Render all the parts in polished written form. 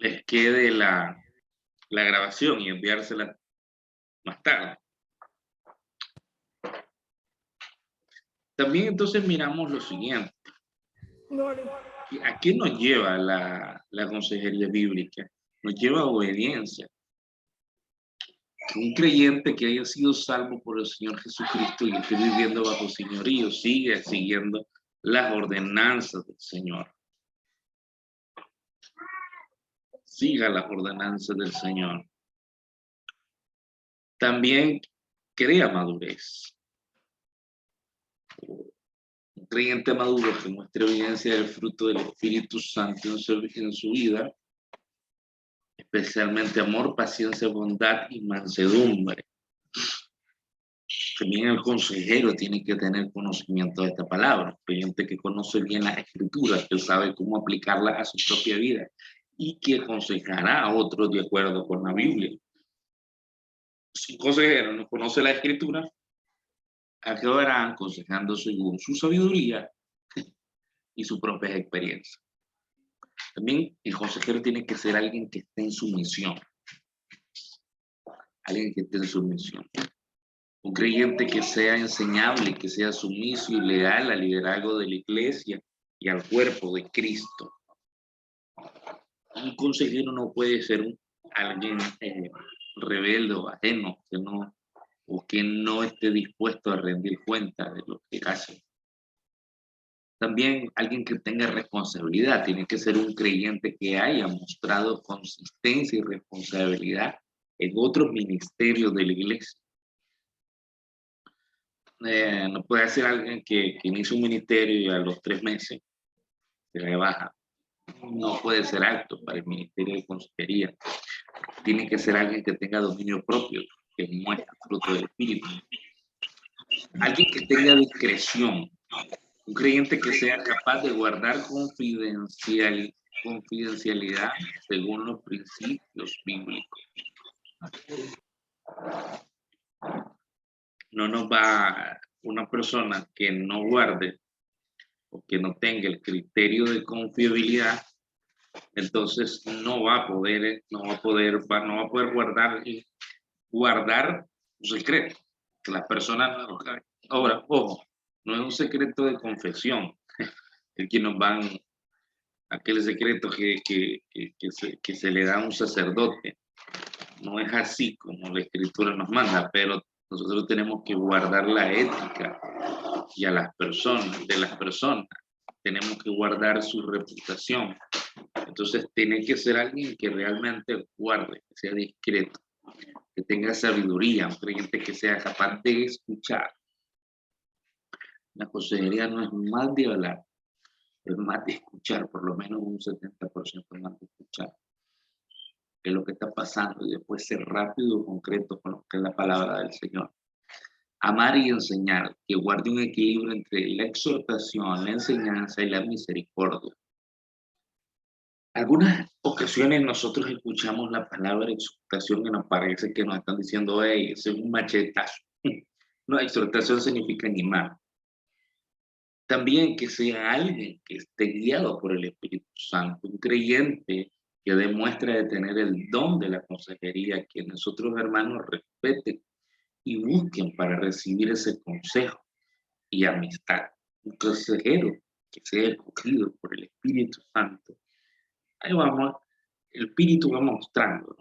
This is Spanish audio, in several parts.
les quede la grabación y enviársela más tarde. También entonces miramos lo siguiente. ¿A qué nos lleva la consejería bíblica? Nos lleva a obediencia. Un creyente que haya sido salvo por el Señor Jesucristo y esté viviendo bajo señorío, sigue siguiendo las ordenanzas del Señor. Siga las ordenanzas del Señor. También crea madurez. Un creyente maduro que muestre evidencia del fruto del Espíritu Santo en su vida, especialmente amor, paciencia, bondad y mansedumbre. También el consejero tiene que tener conocimiento de esta palabra, un creyente que conoce bien las escrituras, que sabe cómo aplicarlas a su propia vida y que aconsejará a otros de acuerdo con la Biblia. Si un consejero no conoce la escritura, acabará aconsejando según su sabiduría y su propia experiencia. También el consejero tiene que ser alguien que esté en sumisión. Alguien que esté en sumisión. Un creyente que sea enseñable, que sea sumiso y leal al liderazgo de la iglesia y al cuerpo de Cristo. Un consejero no puede ser alguien rebelde o ajeno, que no esté dispuesto a rendir cuenta de lo que hace. También alguien que tenga responsabilidad, tiene que ser un creyente que haya mostrado consistencia y responsabilidad en otros ministerios de la iglesia. No puede ser alguien que inicia un ministerio y a los 3 meses se le baja. No puede ser apto para el ministerio de consejería. Tiene que ser alguien que tenga dominio propio, que muestre el fruto del Espíritu. Alguien que tenga discreción. Un creyente que sea capaz de guardar confidencialidad según los principios bíblicos. No nos va una persona que no guarde o que no tenga el criterio de confiabilidad, entonces no va a poder guardar un secreto. Que las personas, ahora, ojo, no es un secreto de confesión, el que nos van, aquel secreto que se le da a un sacerdote. No es así como la escritura nos manda, pero nosotros tenemos que guardar la ética y a las personas, de las personas. Tenemos que guardar su reputación. Entonces tiene que ser alguien que realmente guarde, que sea discreto, que tenga sabiduría, un creyente que sea capaz de escuchar. La consejería no es más de hablar, es más de escuchar, por lo menos un 70% más de escuchar qué es lo que está pasando y después ser rápido y concreto con lo que es la palabra del Señor. Amar y enseñar, que guarde un equilibrio entre la exhortación, la enseñanza y la misericordia. Algunas ocasiones nosotros escuchamos la palabra exhortación y nos parece que nos están diciendo, hey, ese es un machetazo. No, exhortación significa animar. También que sea alguien que esté guiado por el Espíritu Santo, un creyente que demuestre de tener el don de la consejería, que nosotros hermanos respeten y busquen para recibir ese consejo y amistad. Un consejero que sea escogido por el Espíritu Santo. Ahí vamos, el Espíritu va mostrando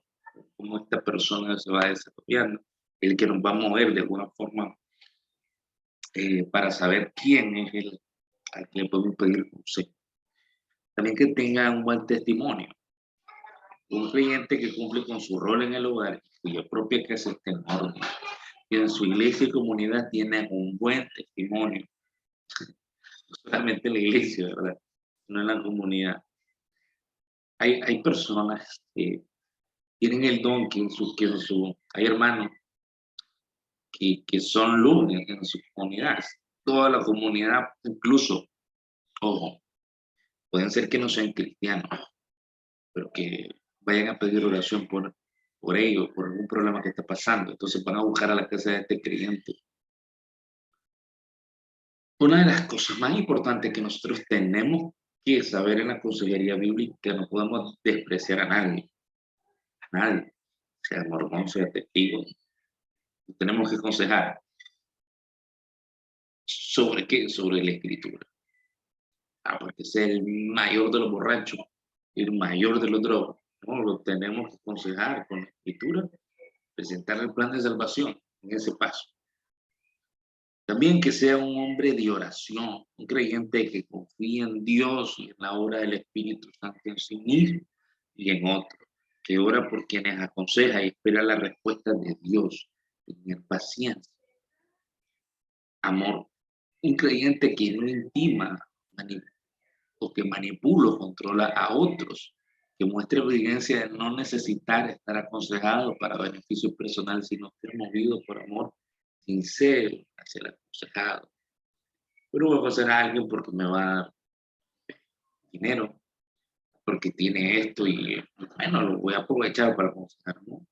cómo esta persona se va desarrollando, el que nos va a mover de alguna forma para saber quién es el al que le podemos pedir consejo. También que tenga un buen testimonio. Un creyente que cumple con su rol en el hogar, cuya propia casa está en orden, y en su iglesia y comunidad tiene un buen testimonio. No solamente en la iglesia, ¿verdad? No en la comunidad. Hay personas que tienen el don hay hermanos que son luz en su comunidad. Toda la comunidad, incluso, ojo, pueden ser que no sean cristianos, pero que vayan a pedir oración por ellos, por algún problema que está pasando. Entonces van a buscar a la casa de este creyente. Una de las cosas más importantes que nosotros tenemos que saber en la consejería bíblica no podemos despreciar a nadie, sea mormón, sea testigo. Tenemos que aconsejar. ¿Sobre qué? Sobre la escritura. Porque es el mayor de los borrachos, el mayor de los drogos. No, lo tenemos que aconsejar con la escritura, presentar el plan de salvación en ese paso. También que sea un hombre de oración, un creyente que confía en Dios y en la obra del Espíritu Santo en sí mismo y en otro, que ora por quienes aconseja y espera la respuesta de Dios, tener paciencia, amor, un creyente que no intima o que manipula o controla a otros, que muestre evidencia de no necesitar estar aconsejado para beneficio personal, sino ser movido por amor sincero hacia el aconsejado. Pero voy a aconsejar a alguien porque me va a dar dinero, porque tiene esto y bueno, lo voy a aprovechar para aconsejar, ¿no?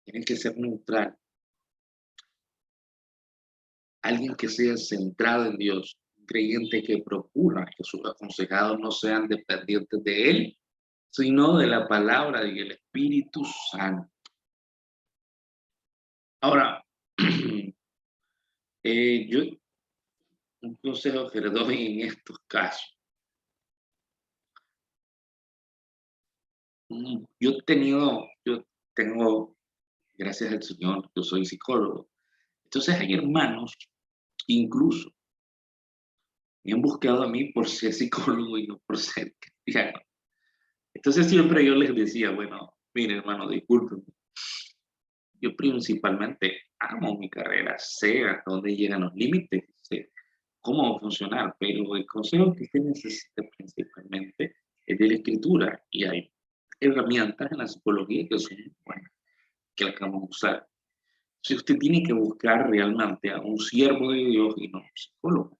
Tiene que ser neutral, alguien que sea centrado en Dios, un creyente que procura que sus aconsejados no sean dependientes de él, sino de la palabra y el Espíritu Santo. Ahora, yo un consejo que le doy en estos casos. Yo tengo, gracias al Señor, yo soy psicólogo. Entonces hay hermanos, incluso, me han buscado a mí por ser psicólogo y no por ser cristiano. Entonces siempre yo les decía, bueno, mire hermano, discúlpenme, yo principalmente amo mi carrera, sé a dónde llegan los límites, sé cómo va a funcionar, pero el consejo que usted necesita principalmente es de la escritura y hay herramientas en la psicología que son buenas, que las vamos a usar. Si usted tiene que buscar realmente a un siervo de Dios y no un psicólogo,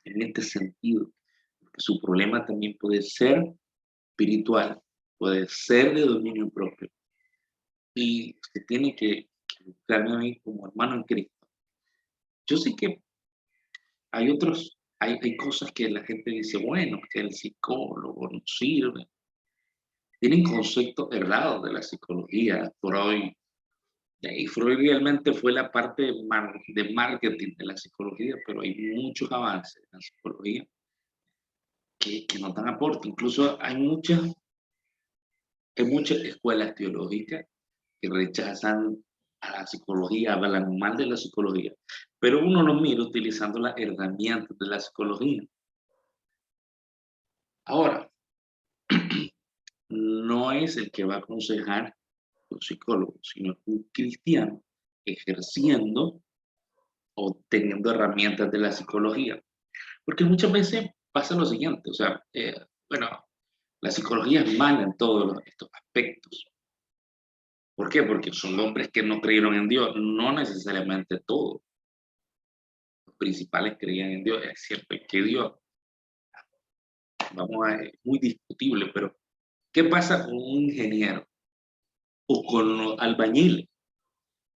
en este sentido, porque su problema también puede ser espiritual, puede ser de dominio propio, y usted tiene que buscarme a mí como hermano en Cristo. Yo sé que hay cosas que la gente dice, bueno, que el psicólogo no sirve. Tienen conceptos errados de la psicología. Freud realmente fue la parte de marketing de la psicología, pero hay muchos avances en la psicología que no dan aporte. Incluso hay muchas escuelas teológicas que rechazan a la psicología, hablan mal de la psicología, pero uno lo mira utilizando las herramientas de la psicología. Ahora, no es el que va a aconsejar un psicólogo, sino un cristiano ejerciendo o teniendo herramientas de la psicología. Porque muchas veces pasa lo siguiente, o sea, bueno, la psicología es mala en todos estos aspectos. ¿Por qué? Porque son hombres que no creyeron en Dios, no necesariamente todos. Los principales creían en Dios, es cierto que Dios, es muy discutible, pero ¿qué pasa con un ingeniero o con los albañiles?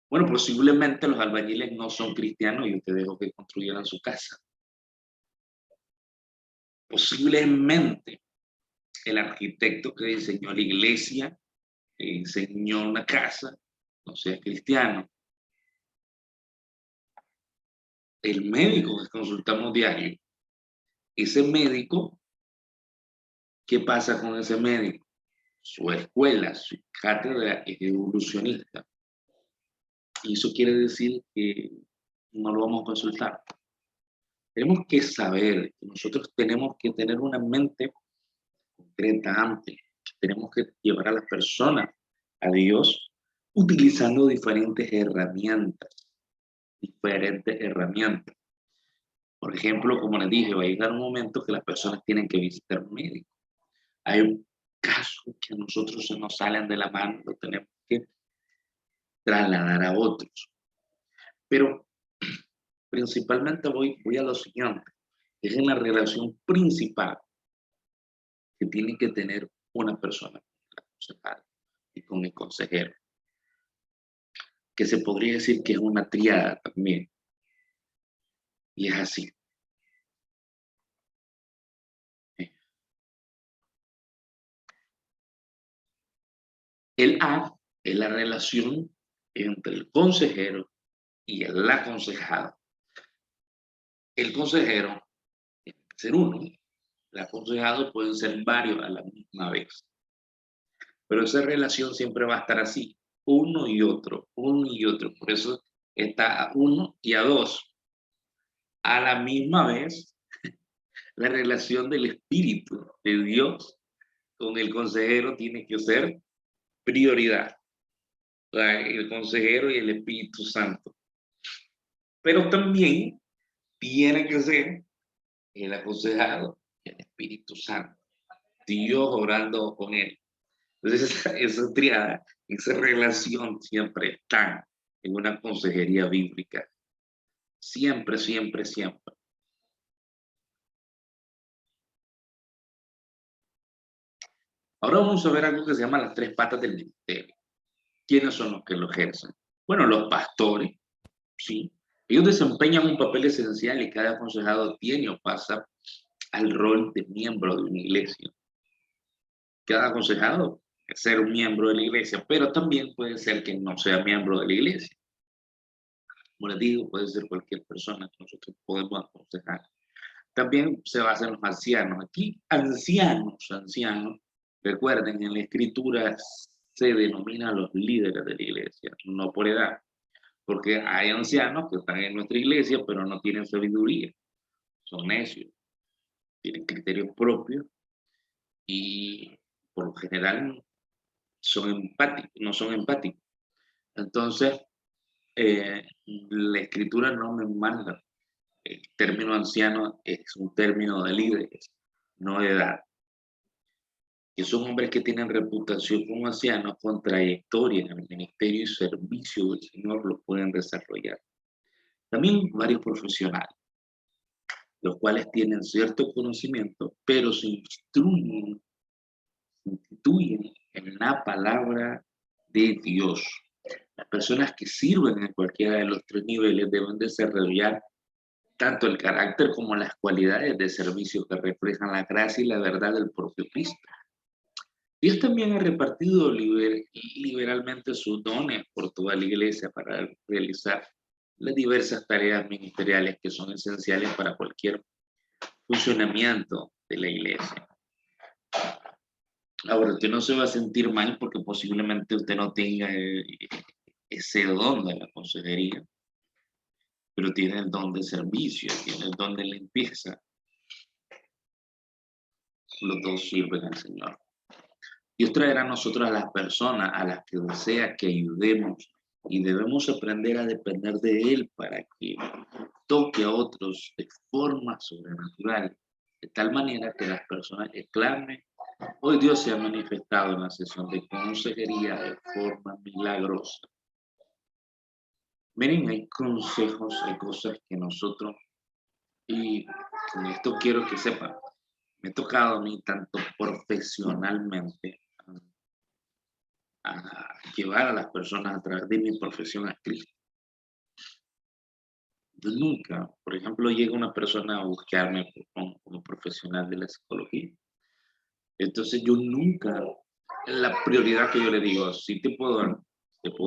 Bueno, posiblemente los albañiles no son cristianos y usted dejó que construyeran su casa. Posiblemente el arquitecto que diseñó la iglesia, que diseñó una casa, no sea cristiano. El médico que consultamos diario, ese médico, ¿qué pasa con ese médico? Su escuela, su cátedra es evolucionista. Y eso quiere decir que no lo vamos a consultar. Tenemos que saber que nosotros tenemos que tener una mente concreta antes. Tenemos que llevar a las personas a Dios utilizando diferentes herramientas. Diferentes herramientas. Por ejemplo, como les dije, va a llegar un momento que las personas tienen que visitar un médico. Hay casos que a nosotros se nos salen de la mano, lo tenemos que trasladar a otros. Pero principalmente voy a lo siguiente, es en la relación principal que tiene que tener una persona con el aconsejado y con el consejero, que se podría decir que es una triada también, y es así. El A es la relación entre el consejero y el aconsejado. El consejero tiene que ser uno, el aconsejado pueden ser varios a la misma vez, pero esa relación siempre va a estar así, uno y otro, uno y otro. Por eso está a uno y a dos. A la misma vez, la relación del Espíritu de Dios con el consejero tiene que ser prioridad. O sea, el consejero y el Espíritu Santo. Pero también tiene que ser el aconsejado y el Espíritu Santo. Dios orando con él. Entonces, esa triada, esa relación siempre está en una consejería bíblica. Siempre, siempre, siempre. Ahora vamos a ver algo que se llama las tres patas del ministerio. ¿Quiénes son los que lo ejercen? Bueno, los pastores, sí. Ellos desempeñan un papel esencial y cada aconsejado tiene o pasa al rol de miembro de una iglesia. Cada aconsejado es ser un miembro de la iglesia, pero también puede ser que no sea miembro de la iglesia. Como les digo, puede ser cualquier persona que nosotros podemos aconsejar. También se basa en los ancianos. Aquí, ancianos, ancianos, recuerden, en la escritura se denomina a los líderes de la iglesia, no por edad, porque hay ancianos que están en nuestra iglesia, pero no tienen sabiduría, son necios, tienen criterios propios y por lo general son empáticos, no son empáticos. Entonces, la escritura no me manda. El término anciano es un término de líderes, no de edad. Que son hombres que tienen reputación como ancianos con trayectoria en el ministerio y servicio del Señor lo pueden desarrollar. También varios profesionales, los cuales tienen cierto conocimiento, pero se instituyen en la palabra de Dios. Las personas que sirven en cualquiera de los tres niveles deben desarrollar tanto el carácter como las cualidades de servicio que reflejan la gracia y la verdad del propio Cristo. Dios también ha repartido liberalmente sus dones por toda la iglesia para realizar las diversas tareas ministeriales que son esenciales para cualquier funcionamiento de la iglesia. Ahora, usted no se va a sentir mal porque posiblemente usted no tenga ese don de la consejería, pero tiene el don de servicio, tiene el don de limpieza. Los dos sirven al Señor. Dios traerá a nosotros a las personas a las que desea que ayudemos y debemos aprender a depender de Él para que toque a otros de forma sobrenatural, de tal manera que las personas exclamen: hoy Dios se ha manifestado en la sesión de consejería de forma milagrosa. Miren, hay consejos, hay cosas que nosotros, y con esto quiero que sepan, me he tocado a mí tanto profesionalmente a llevar a las personas a través de mi profesión a Cristo. Yo nunca, por ejemplo, llega una persona a buscarme como profesional de la psicología. Entonces yo nunca, la prioridad que yo le digo, sí te puedo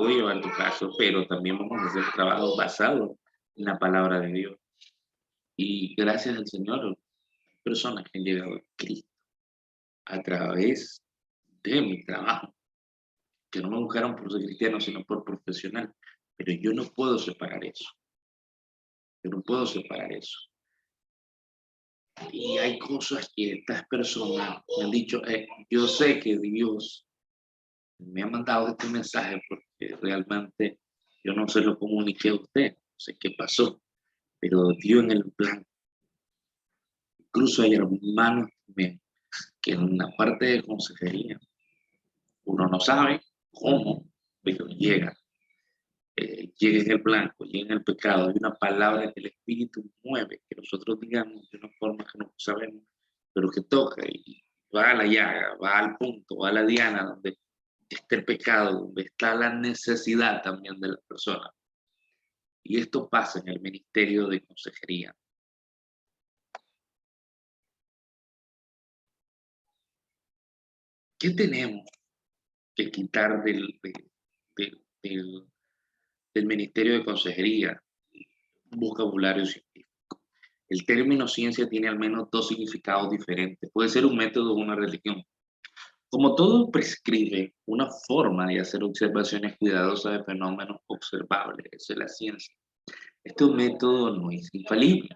llevar tu caso, pero también vamos a hacer trabajo basado en la palabra de Dios. Y gracias al Señor, personas que han llegado a Cristo a través de mi trabajo, que no me buscaron por ser cristiano, sino por profesional. Pero yo no puedo separar eso. Yo no puedo separar eso. Y hay cosas que estas personas me han dicho, yo sé que Dios me ha mandado este mensaje porque realmente yo no se lo comuniqué a usted, no sé qué pasó, pero dio en el plan. Incluso hay hermanos que en la parte de consejería, uno no sabe cómo, pero llega en el blanco, llega en el pecado. Hay una palabra que el Espíritu mueve, que nosotros digamos de una forma que no sabemos, pero que toca y va a la llaga, va al punto, va a la diana donde está el pecado, donde está la necesidad también de la persona. Y esto pasa en el ministerio de consejería. ¿Qué tenemos que quitar del, del Ministerio de Consejería un vocabulario científico. El término ciencia tiene al menos dos significados diferentes. Puede ser un método o una religión. Como todo prescribe una forma de hacer observaciones cuidadosas de fenómenos observables, eso es la ciencia. Este método no es infalible.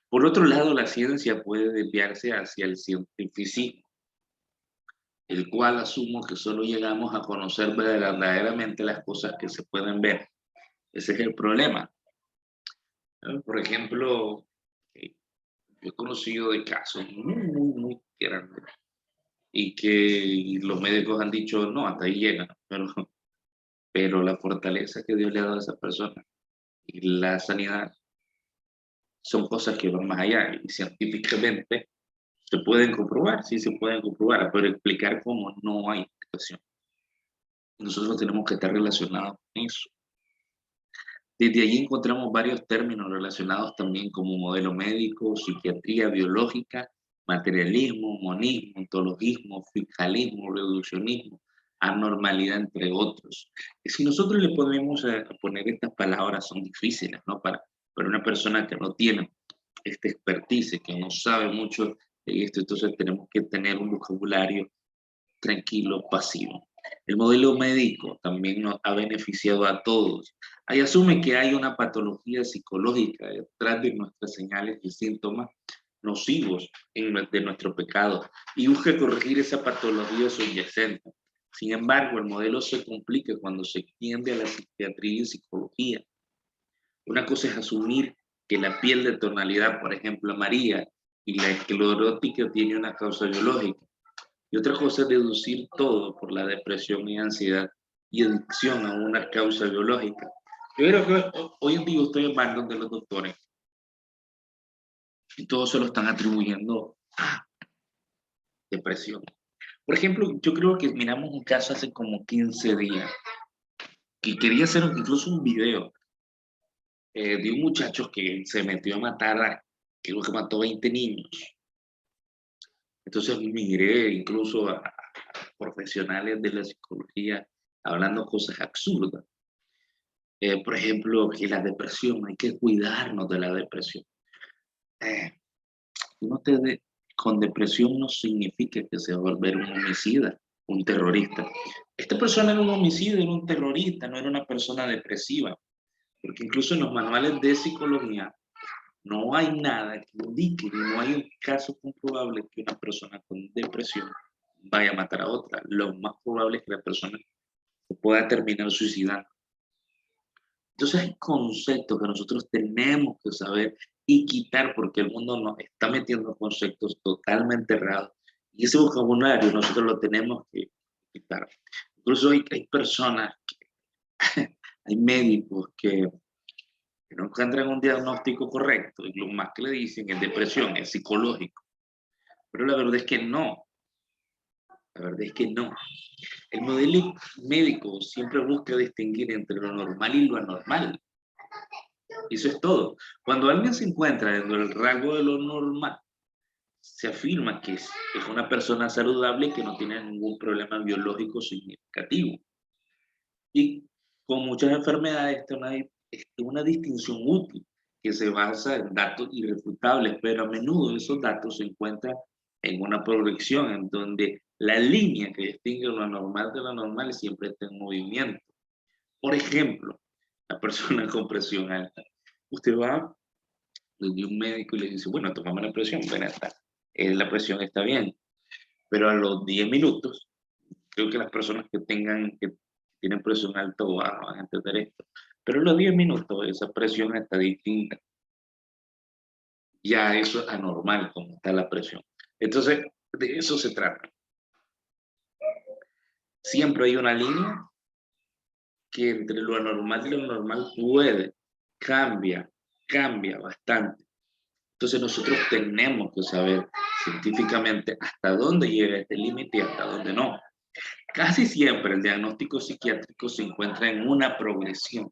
Por otro lado, la ciencia puede desviarse hacia el cientificismo, el cual asumo que solo llegamos a conocer verdaderamente las cosas que se pueden ver. Ese es el problema, ¿no? Por ejemplo, yo he conocido de casos muy grandes y que los médicos han dicho, no, hasta ahí llega, pero la fortaleza que Dios le ha dado a esa persona y la sanidad son cosas que van más allá y científicamente se pueden comprobar, sí se pueden comprobar, pero explicar cómo no hay explicación. Nosotros tenemos que estar relacionados con eso. Desde allí encontramos varios términos relacionados también como modelo médico, psiquiatría biológica, materialismo, monismo, ontologismo, fiscalismo, reduccionismo, anormalidad, entre otros. Y si nosotros le ponemos a poner estas palabras, son difíciles, ¿no? Para una persona que no tiene este expertise, que no sabe mucho de esto, entonces tenemos que tener un vocabulario tranquilo, pasivo. El modelo médico también nos ha beneficiado a todos. Ahí asume que hay una patología psicológica detrás de nuestras señales y síntomas nocivos de nuestro pecado y busca corregir esa patología subyacente. Sin embargo, el modelo se complica cuando se extiende a la psiquiatría y psicología. Una cosa es asumir que la piel de tonalidad, por ejemplo, amarilla, y la esclerótica tiene una causa biológica. Y otra cosa es deducir todo por la depresión y ansiedad y adicción a una causa biológica. Yo creo que hoy en día estoy hablando de los doctores y todos se lo están atribuyendo a depresión. Por ejemplo, yo creo que miramos un caso hace como 15 días que quería hacer incluso un video de un muchacho que se metió a matar a, creo que mató 20 niños. Entonces miré incluso a profesionales de la psicología hablando cosas absurdas. Por ejemplo, que la depresión, hay que cuidarnos de la depresión. Eh, no te de- con depresión no significa que se va a volver un homicida, un terrorista. Esta persona era un homicida, era un terrorista, no era una persona depresiva, porque incluso en los manuales de psicología no hay nada que indique, no hay un caso comprobable que una persona con depresión vaya a matar a otra. Lo más probable es que la persona se pueda terminar suicidando. Entonces hay conceptos que nosotros tenemos que saber y quitar porque el mundo nos está metiendo conceptos totalmente errados y ese vocabulario nosotros lo tenemos que quitar. Incluso hay personas, hay médicos que no encuentran un diagnóstico correcto y lo más que le dicen es depresión, es psicológico. Pero la verdad es que no, la verdad es que no. El modelo médico siempre busca distinguir entre lo normal y lo anormal. Eso es todo. Cuando alguien se encuentra dentro del rango de lo normal, se afirma que es una persona saludable que no tiene ningún problema biológico significativo. Y con muchas enfermedades, esta es una distinción útil que se basa en datos irrefutables, pero a menudo esos datos se encuentran en una proyección en donde la línea que distingue lo anormal de lo normal siempre está en movimiento. Por ejemplo, la persona con presión alta. Usted va de un médico y le dice, bueno, tomamos la presión, ven acá, la presión está bien, pero a los 10 minutos, creo que las personas que tienen presión alta o baja van a entender esto, pero a los 10 minutos esa presión está distinta, ya eso es anormal como está la presión. Entonces, de eso se trata. Siempre hay una línea que entre lo anormal y lo normal cambia bastante. Entonces nosotros tenemos que saber científicamente hasta dónde llega este límite y hasta dónde no. Casi siempre el diagnóstico psiquiátrico se encuentra en una progresión.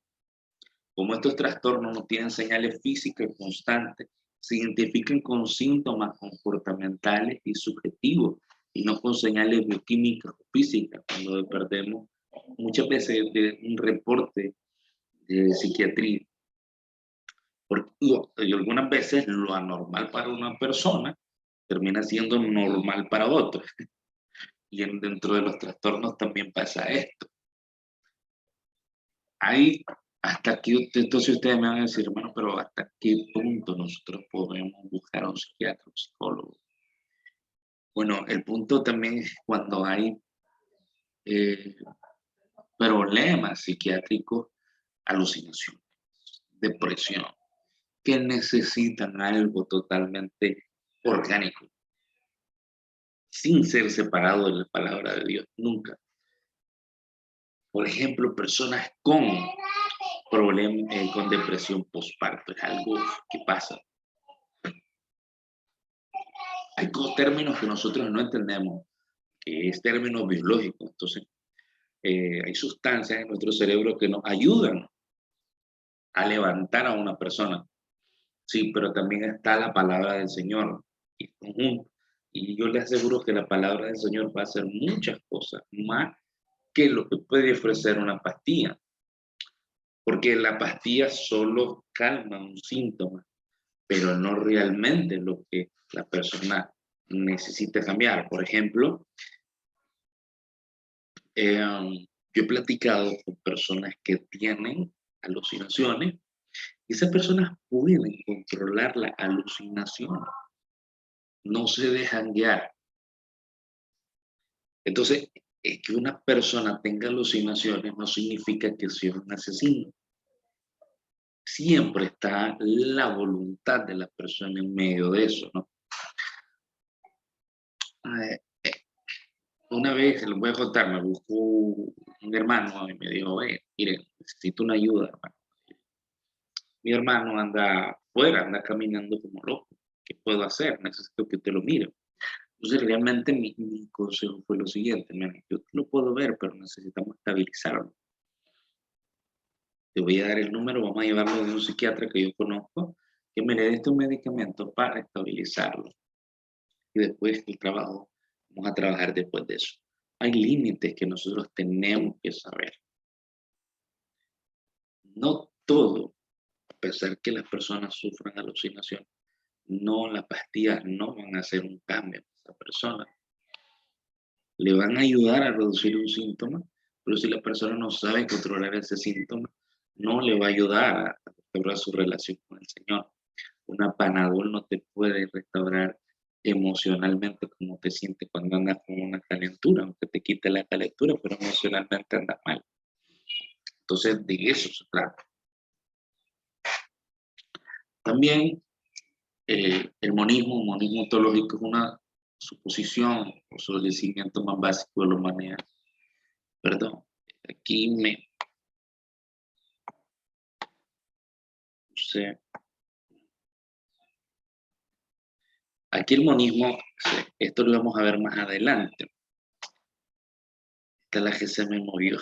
Como estos trastornos no tienen señales físicas constantes, se identifican con síntomas comportamentales y subjetivos y no con señales bioquímicas o física, cuando perdemos muchas veces de un reporte de psiquiatría. Porque y algunas veces lo anormal para una persona termina siendo normal para otra. Y dentro de los trastornos también pasa esto. Hay hasta aquí, entonces ustedes me van a decir, hermano, pero ¿hasta qué punto nosotros podemos buscar a un psiquiatra, un psicólogo? Bueno, el punto también es cuando hay eh, problemas psiquiátricos, alucinación, depresión, que necesitan algo totalmente orgánico, sin ser separado de la palabra de Dios, nunca. Por ejemplo, personas con problemas, con depresión postparto, es algo que pasa. Hay términos que nosotros no entendemos, que es término biológico, entonces hay sustancias en nuestro cerebro que nos ayudan a levantar a una persona. Sí, pero también está la palabra del Señor y conjunto. Y yo le aseguro que la palabra del Señor va a hacer muchas cosas, más que lo que puede ofrecer una pastilla. Porque la pastilla solo calma un síntoma, pero no realmente lo que la persona necesita cambiar. Por ejemplo, yo he platicado con personas que tienen alucinaciones y esas personas pueden controlar la alucinación, no se dejan guiar. Entonces, es que una persona tenga alucinaciones no significa que sea un asesino. Siempre está la voluntad de la persona en medio de eso, ¿no? Eh, una vez, les voy a contar, me buscó un hermano y me dijo, mire, necesito una ayuda, hermano. Mi hermano anda fuera, anda caminando como loco. ¿Qué puedo hacer? Necesito que te lo mire. Entonces, realmente mi consejo fue lo siguiente, mira, yo te lo puedo ver, pero necesitamos estabilizarlo. Te voy a dar el número, vamos a llevarlo de un psiquiatra que yo conozco, que me le dé estos medicamentos para estabilizarlo. Y después el trabajo, vamos a trabajar después de eso. Hay límites que nosotros tenemos que saber. No todo, a pesar que las personas sufran alucinación, no, las pastillas no van a hacer un cambio en esa persona. Le van a ayudar a reducir un síntoma, pero si la persona no sabe controlar ese síntoma, no le va a ayudar a restaurar su relación con el Señor. Una Panadol no te puede restaurar emocionalmente como te sientes cuando andas con una calentura, aunque te quite la calentura, pero emocionalmente andas mal. Entonces, de eso se trata. También el monismo ontológico es una suposición o establecimiento más básico de la humanidad. Perdón, aquí me puse. Aquí el monismo, esto lo vamos a ver más adelante. Esta es la que se me movió.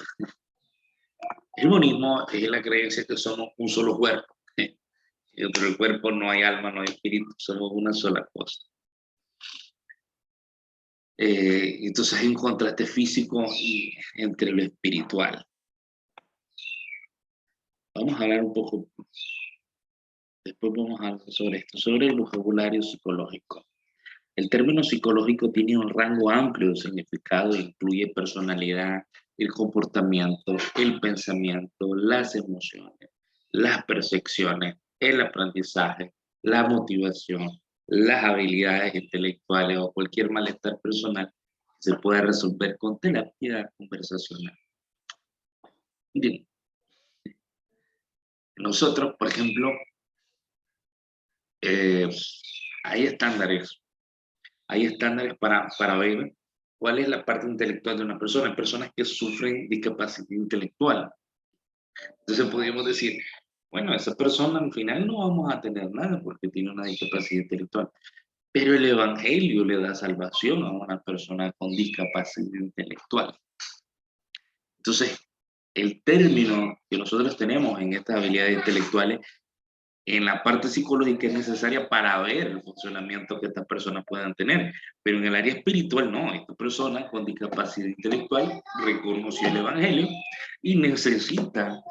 El monismo es la creencia que somos un solo cuerpo. Y dentro del cuerpo no hay alma, no hay espíritu, somos una sola cosa. Entonces hay un contraste físico entre lo espiritual. Vamos a hablar un poco, después vamos a hablar sobre esto, sobre el vocabulario psicológico. El término psicológico tiene un rango amplio de significado e incluye personalidad, el comportamiento, el pensamiento, las emociones, las percepciones, el aprendizaje, la motivación, las habilidades intelectuales o cualquier malestar personal que se pueda resolver con terapia conversacional. Bien, nosotros, por ejemplo, eh, hay estándares hay estándares para ver cuál es la parte intelectual de una persona. Hay personas que sufren discapacidad intelectual. Entonces podríamos decir, bueno, esa persona al final no vamos a tener nada porque tiene una discapacidad intelectual. Pero el Evangelio le da salvación a una persona con discapacidad intelectual. Entonces, el término que nosotros tenemos en estas habilidades intelectuales En la parte psicológica es necesaria para ver el funcionamiento que estas personas puedan tener, pero en el área espiritual no. Esta persona con discapacidad intelectual reconoció el Evangelio y necesita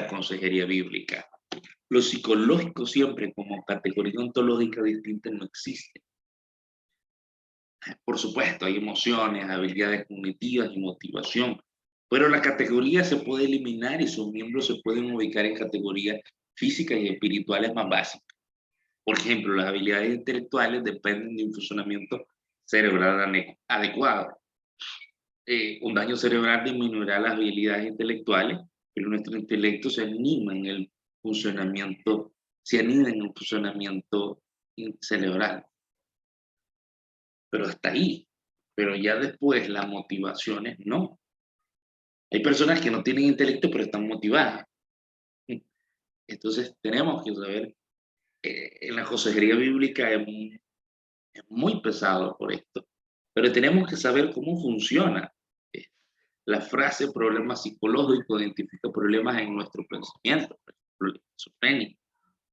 consejería bíblica. Lo psicológico siempre como categoría ontológica distinta no existe. Por supuesto, hay emociones, habilidades cognitivas y motivación, pero la categoría se puede eliminar y sus miembros se pueden ubicar en categorías físicas y espirituales más básicas. Por ejemplo, las habilidades intelectuales dependen de un funcionamiento cerebral adecuado. Un daño cerebral disminuirá las habilidades intelectuales, pero nuestro intelecto se anida en el funcionamiento cerebral, pero hasta ahí. Pero ya después las motivaciones no. Hay personas que no tienen intelecto, pero están motivadas. Entonces tenemos que saber, en la consejería bíblica es muy pesado por esto, pero tenemos que saber cómo funciona. Eh, La frase problema psicológico identifica problemas en nuestro pensamiento, por ejemplo, la esquizofrenia,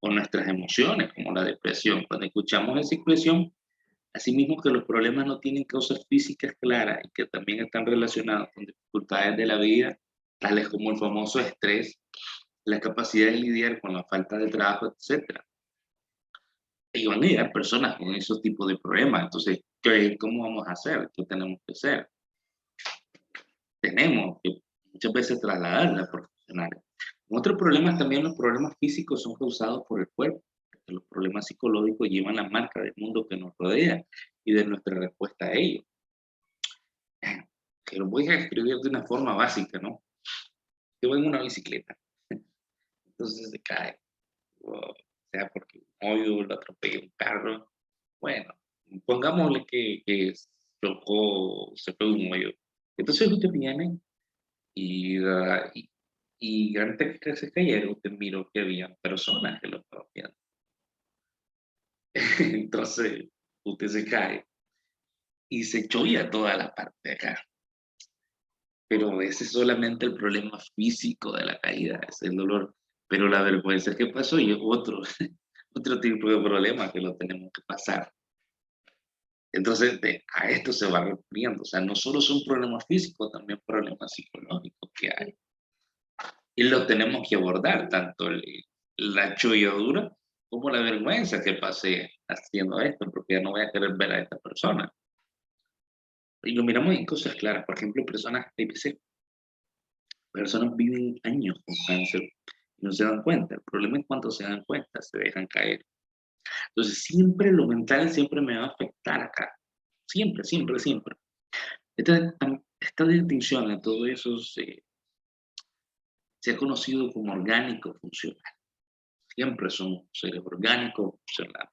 o nuestras emociones, como la depresión. Cuando escuchamos esa expresión, asimismo que los problemas no tienen causas físicas claras y que también están relacionados con dificultades de la vida, tales como el famoso estrés, la capacidad de lidiar con la falta de trabajo, etcétera. Y van a llegar personas con esos tipos de problemas. Entonces, ¿cómo vamos a hacer? ¿Qué tenemos que hacer? Tenemos que muchas veces trasladarla a profesionales. Otros problemas también, los problemas físicos son causados por el cuerpo. Los problemas psicológicos llevan la marca del mundo que nos rodea y de nuestra respuesta a ello. Que lo voy a escribir de una forma básica, ¿no? Yo voy en una bicicleta, entonces se cae, o sea porque un hoyo lo atropella un carro. Bueno, pongámosle que chocó, se fue un hoyo. Entonces usted viene y antes que se cayera, usted miró que había personas que lo estaban viendo. Entonces usted se cae y se cholla toda la parte de acá. Pero ese es solamente el problema físico de la caída, es el dolor. Pero la vergüenza que pasó y es otro, otro tipo de problema que lo tenemos que pasar. Entonces, a esto se va refiriendo. O sea, no solo son problemas físicos, también problemas psicológicos que hay. Y lo tenemos que abordar, tanto la cholladura como la vergüenza que pasé haciendo esto, porque ya no voy a querer ver a esta persona. Y lo miramos en cosas claras. Por ejemplo, personas viven años con cáncer y no se dan cuenta. El problema es cuando se dan cuenta, se dejan caer. Entonces, siempre lo mental siempre me va a afectar acá. Siempre, siempre, siempre. Esta distinción en todo eso se ha conocido como orgánico funcional. Siempre son seres orgánicos funcionales.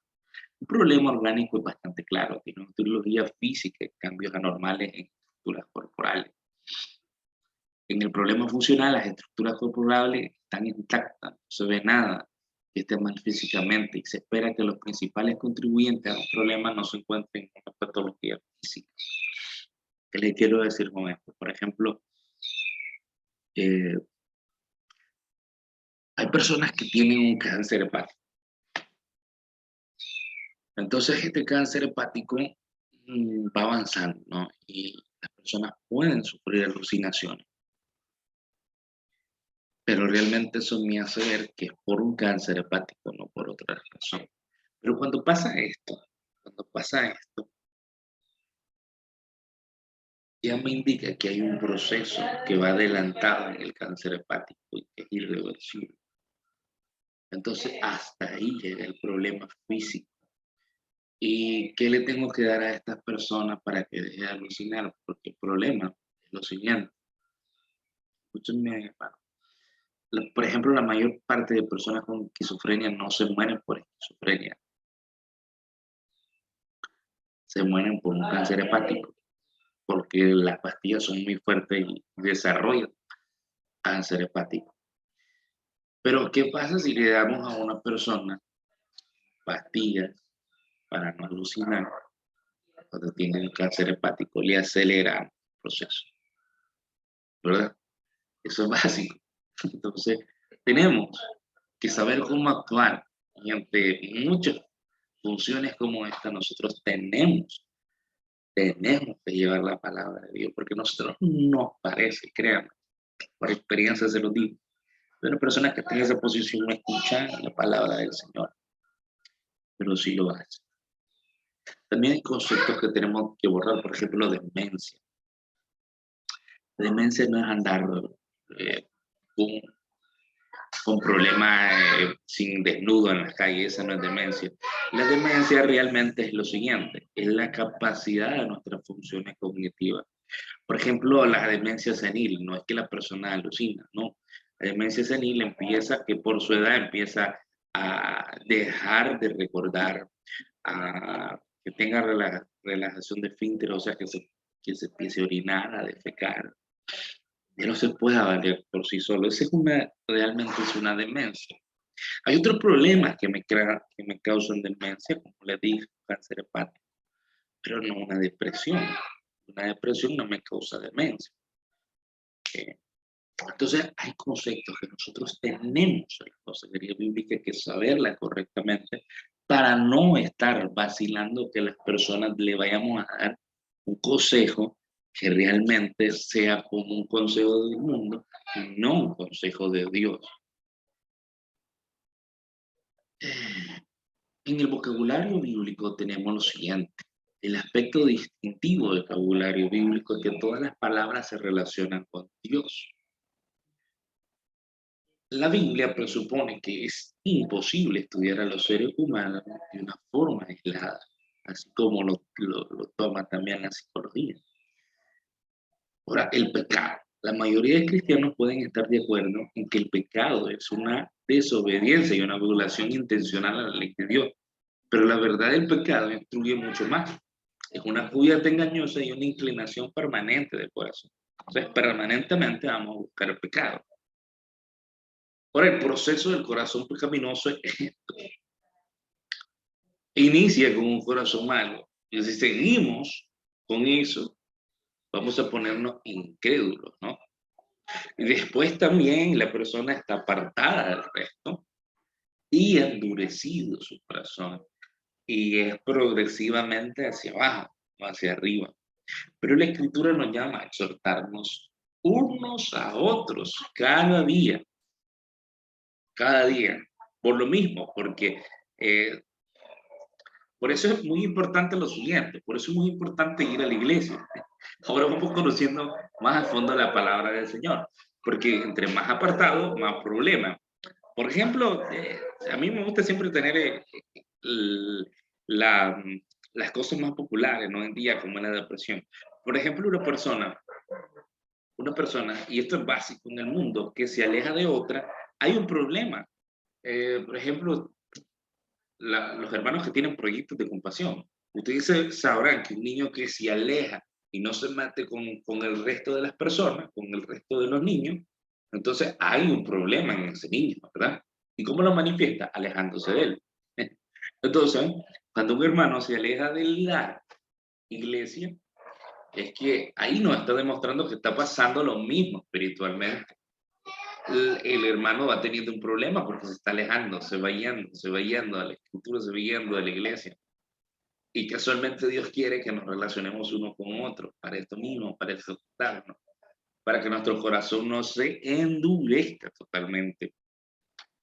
Un problema orgánico es bastante claro, tiene una etiología física, cambios anormales en estructuras corporales. En el problema funcional, las estructuras corporales están intactas, no se ve nada que esté mal físicamente y se espera que los principales contribuyentes a un problema no se encuentren en una patología física. ¿Qué le quiero decir con esto? Por ejemplo, eh, hay personas que tienen un cáncer hepático. Entonces, este cáncer hepático va avanzando, ¿no? Y las personas pueden sufrir alucinaciones, pero realmente eso me hace ver que es por un cáncer hepático, no por otra razón. Pero cuando pasa esto, ya me indica que hay un proceso que va adelantado en el cáncer hepático y que es irreversible. Entonces, hasta ahí llega el problema físico. ¿Y qué le tengo que dar a estas personas para que deje de alucinar? Porque el problema es lo siguiente. Escúchenme, hermano. Por ejemplo, la mayor parte de personas con esquizofrenia no se mueren por esquizofrenia, se mueren por un cáncer hepático, porque las pastillas son muy fuertes y desarrollan cáncer hepático. Pero, ¿qué pasa si le damos a una persona pastillas para no alucinar cuando tiene el cáncer hepático? Le acelera el proceso, ¿verdad? Eso es básico. Entonces, tenemos que saber cómo actuar. Y ante muchas funciones como esta, nosotros tenemos que llevar la palabra de Dios, porque a nosotros nos parece, créanme, por experiencia se lo digo, pero personas que están en esa posición no escuchan la palabra del Señor, pero sí lo hacen. También hay conceptos que tenemos que borrar, por ejemplo, demencia. La demencia no es andar eh, con, con problemas sin desnudo en la calle, esa no es demencia. La demencia realmente es lo siguiente, es la capacidad de nuestras funciones cognitivas. Por ejemplo, la demencia senil, no es que la persona alucina, no. La demencia senil empieza que por su edad empieza a dejar de recordar, a que tenga relajación de esfínter, o sea, que se empiece a orinar, a defecar, ya no se pueda valer por sí solo. Esa es realmente es una demencia. Hay otros problemas que me causan demencia, como les dije, cáncer hepático, pero no una depresión. Una depresión no me causa demencia. Eh, entonces, hay conceptos que nosotros tenemos en la consejería bíblica que saberla correctamente para no estar vacilando que las personas le vayamos a dar un consejo que realmente sea como un consejo del mundo y no un consejo de Dios. En el vocabulario bíblico tenemos lo siguiente. El aspecto distintivo del vocabulario bíblico es que todas las palabras se relacionan con Dios. La Biblia presupone que es imposible estudiar a los seres humanos de una forma aislada, así como lo toma también la psicología. Ahora, el pecado. La mayoría de cristianos pueden estar de acuerdo en que el pecado es una desobediencia y una violación intencional a la ley de Dios. Pero la verdad del pecado instruye mucho más. Es una cubierta engañosa y una inclinación permanente del corazón. Entonces, permanentemente vamos a buscar el pecado. Ahora, el proceso del corazón pecaminoso inicia con un corazón malo. Y si seguimos con eso, vamos a ponernos incrédulos, ¿no? Y después también la persona está apartada del resto y endurecido su corazón. Y es progresivamente hacia abajo, no hacia arriba. Pero la Escritura nos llama a exhortarnos unos a otros cada día, por lo mismo, porque eh, por eso es muy importante lo siguiente, por eso es muy importante ir a la iglesia. Ahora vamos conociendo más a fondo la palabra del Señor, porque entre más apartado, más problema. Por ejemplo, a mí me gusta siempre tener la, las cosas más populares, ¿no? En día, como la depresión. Por ejemplo, una persona, y esto es básico en el mundo, que se aleja de otra, hay un problema. Por ejemplo, los hermanos que tienen proyectos de compasión. Ustedes sabrán que un niño que se aleja y no se mete con el resto de las personas, con el resto de los niños, entonces hay un problema en ese niño, ¿verdad? ¿Y cómo lo manifiesta? Alejándose de él. Entonces, cuando un hermano se aleja de la iglesia, es que ahí nos está demostrando que está pasando lo mismo espiritualmente. El hermano va teniendo un problema porque se está alejando, se va yendo a la escritura, se va yendo a la iglesia. Y casualmente Dios quiere que nos relacionemos uno con otro, para esto mismo, para exaltarnos, para que nuestro corazón no se endurezca totalmente.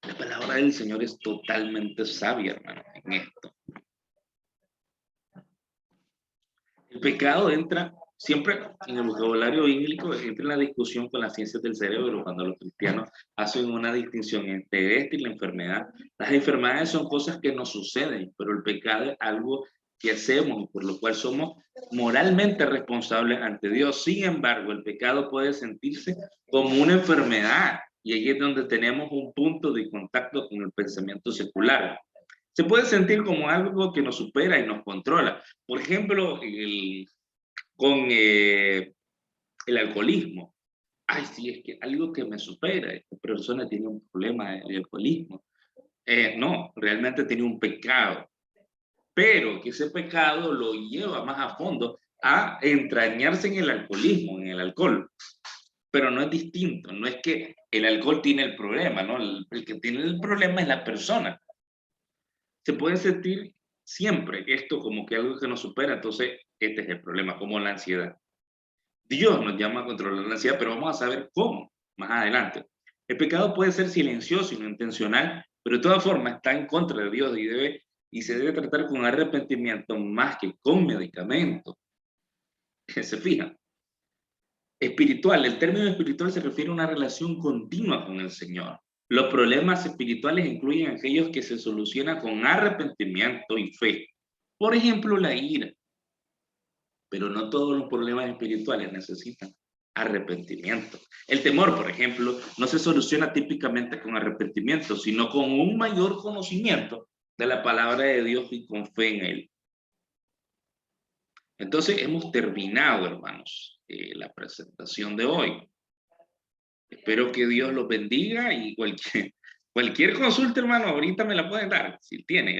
La palabra del Señor es totalmente sabia, hermano, en esto. El pecado entra siempre en el vocabulario bíblico, entra en la discusión con las ciencias del cerebro, cuando los cristianos hacen una distinción entre este y la enfermedad. Las enfermedades son cosas que nos suceden, pero el pecado es algo que hacemos y por lo cual somos moralmente responsables ante Dios. Sin embargo, el pecado puede sentirse como una enfermedad y ahí es donde tenemos un punto de contacto con el pensamiento secular. Se puede sentir como algo que nos supera y nos controla. Por ejemplo, con el alcoholismo. Ay, sí, es que algo que me supera. Esta persona tiene un problema de alcoholismo. No, realmente tiene un pecado. Pero que ese pecado lo lleva más a fondo a entrañarse en el alcoholismo, en el alcohol. pero no es distinto. No es que el alcohol tiene el problema, ¿no? El que tiene el problema es la persona. Se puede sentir siempre esto como que algo que nos supera, entonces este es el problema, como la ansiedad. Dios nos llama a controlar la ansiedad, pero vamos a saber cómo más adelante. El pecado puede ser silencioso y no intencional, pero de todas formas está en contra de Dios y se debe tratar con arrepentimiento más que con medicamentos. ¿Se fijan? Espiritual, el término espiritual se refiere a una relación continua con el Señor. Los problemas espirituales incluyen aquellos que se solucionan con arrepentimiento y fe. Por ejemplo, la ira. Pero no todos los problemas espirituales necesitan arrepentimiento. El temor, por ejemplo, no se soluciona típicamente con arrepentimiento, sino con un mayor conocimiento de la palabra de Dios y con fe en Él. Entonces, hemos terminado, hermanos, la presentación de hoy. Espero que Dios los bendiga y cualquier consulta, hermano, ahorita me la pueden dar, si tienen.